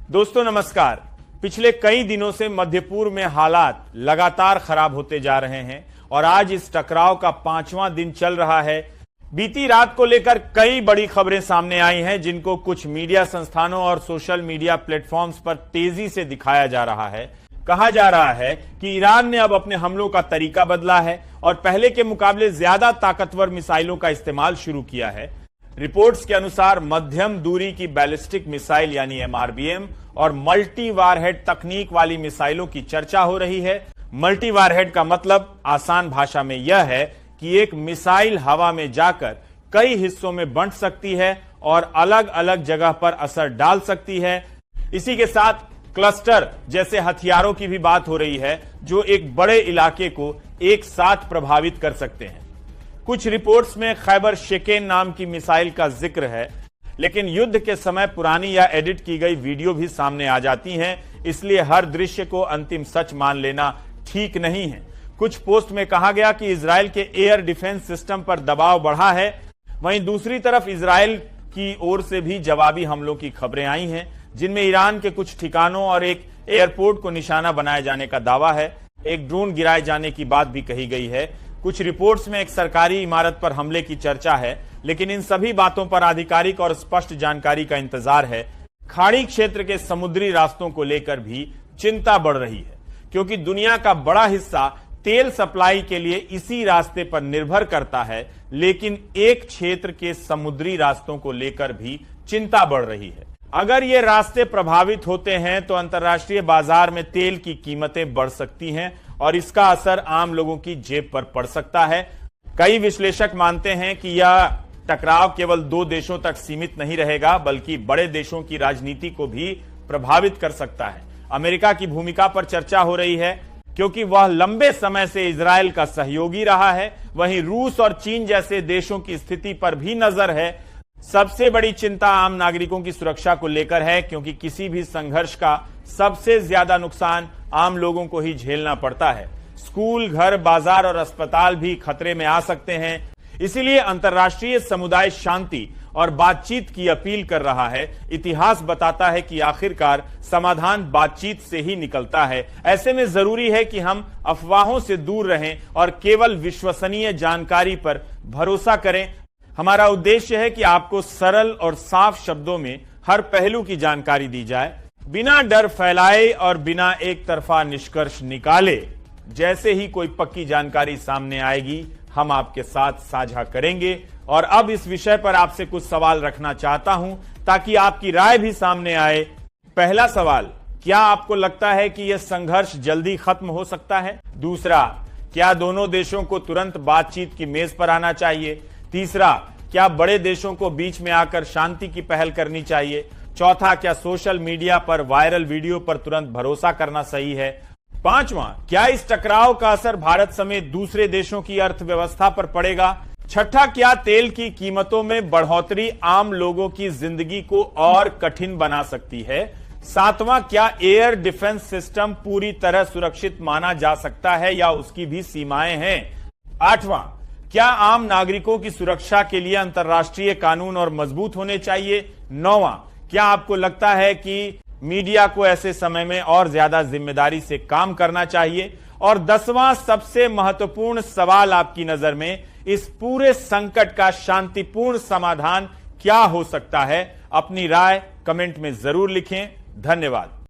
दोस्तों नमस्कार। पिछले कई दिनों से मध्य पूर्व में हालात लगातार खराब होते जा रहे हैं और आज इस टकराव का 5वां दिन चल रहा है। बीती रात को लेकर कई बड़ी खबरें सामने आई हैं, जिनको कुछ मीडिया संस्थानों और सोशल मीडिया प्लेटफॉर्म्स पर तेजी से दिखाया जा रहा है। कहा जा रहा है कि ईरान ने अब अपने हमलों का तरीका बदला है और पहले के मुकाबले ज्यादा ताकतवर मिसाइलों का इस्तेमाल शुरू किया है। रिपोर्ट्स के अनुसार मध्यम दूरी की बैलिस्टिक मिसाइल यानी एमआरबीएम और मल्टी वारहेड तकनीक वाली मिसाइलों की चर्चा हो रही है। मल्टी वारहेड का मतलब आसान भाषा में यह है कि एक मिसाइल हवा में जाकर कई हिस्सों में बंट सकती है और अलग अलग जगह पर असर डाल सकती है। इसी के साथ क्लस्टर जैसे हथियारों की भी बात हो रही है, जो एक बड़े इलाके को एक साथ प्रभावित कर सकते हैं। कुछ रिपोर्ट्स में खैबर शेकेन नाम की मिसाइल का जिक्र है, लेकिन युद्ध के समय पुरानी या एडिट की गई वीडियो भी सामने आ जाती हैं, इसलिए हर दृश्य को अंतिम सच मान लेना ठीक नहीं है। कुछ पोस्ट में कहा गया कि इजराइल के एयर डिफेंस सिस्टम पर दबाव बढ़ा है, वहीं दूसरी तरफ इजराइल की ओर से भी जवाबी हमलों की खबरें आई हैं, जिनमें ईरान के कुछ ठिकानों और एक एयरपोर्ट को निशाना बनाए जाने का दावा है। एक ड्रोन गिराए जाने की बात भी कही गई है। कुछ रिपोर्ट्स में एक सरकारी इमारत पर हमले की चर्चा है, लेकिन इन सभी बातों पर आधिकारिक और स्पष्ट जानकारी का इंतजार है। खाड़ी क्षेत्र के समुद्री रास्तों को लेकर भी चिंता बढ़ रही है, क्योंकि दुनिया का बड़ा हिस्सा तेल सप्लाई के लिए इसी रास्ते पर निर्भर करता है, लेकिन एक क्षेत्र के समुद्री रास्तों को लेकर भी चिंता बढ़ रही है। अगर ये रास्ते प्रभावित होते हैं तो अंतर्राष्ट्रीय बाजार में तेल की कीमतें बढ़ सकती हैं और इसका असर आम लोगों की जेब पर पड़ सकता है। कई विश्लेषक मानते हैं कि यह टकराव केवल 2 देशों तक सीमित नहीं रहेगा, बल्कि बड़े देशों की राजनीति को भी प्रभावित कर सकता है। अमेरिका की भूमिका पर चर्चा हो रही है, क्योंकि वह लंबे समय से इजरायल का सहयोगी रहा है। वहीं रूस और चीन जैसे देशों की स्थिति पर भी नजर है। सबसे बड़ी चिंता आम नागरिकों की सुरक्षा को लेकर है, क्योंकि किसी भी संघर्ष का सबसे ज्यादा नुकसान आम लोगों को ही झेलना पड़ता है। स्कूल, घर, बाजार और अस्पताल भी खतरे में आ सकते हैं। इसीलिए अंतर्राष्ट्रीय समुदाय शांति और बातचीत की अपील कर रहा है। इतिहास बताता है कि आखिरकार समाधान बातचीत से ही निकलता है। ऐसे में जरूरी है कि हम अफवाहों से दूर रहें और केवल विश्वसनीय जानकारी पर भरोसा करें। हमारा उद्देश्य है कि आपको सरल और साफ शब्दों में हर पहलू की जानकारी दी जाए, बिना डर फैलाए और बिना एक तरफा निष्कर्ष निकाले। जैसे ही कोई पक्की जानकारी सामने आएगी, हम आपके साथ साझा करेंगे। और अब इस विषय पर आपसे कुछ सवाल रखना चाहता हूं, ताकि आपकी राय भी सामने आए। पहला सवाल, क्या आपको लगता है कि यह संघर्ष जल्दी खत्म हो सकता है? दूसरा, क्या दोनों देशों को तुरंत बातचीत की मेज पर आना चाहिए? तीसरा, क्या बड़े देशों को बीच में आकर शांति की पहल करनी चाहिए? चौथा, क्या सोशल मीडिया पर वायरल वीडियो पर तुरंत भरोसा करना सही है? पांचवां, क्या इस टकराव का असर भारत समेत दूसरे देशों की अर्थव्यवस्था पर पड़ेगा? छठा, क्या तेल की कीमतों में बढ़ोतरी आम लोगों की जिंदगी को और कठिन बना सकती है? सातवां, क्या एयर डिफेंस सिस्टम पूरी तरह सुरक्षित माना जा सकता है या उसकी भी सीमाएं हैं? आठवां, क्या आम नागरिकों की सुरक्षा के लिए अंतर्राष्ट्रीय कानून और मजबूत होने चाहिए? नौवां, क्या आपको लगता है कि मीडिया को ऐसे समय में और ज्यादा जिम्मेदारी से काम करना चाहिए? और 10वां सबसे महत्वपूर्ण सवाल आपकी नजर में, इस पूरे संकट का शांतिपूर्ण समाधान क्या हो सकता है? अपनी राय कमेंट में जरूर लिखें। धन्यवाद।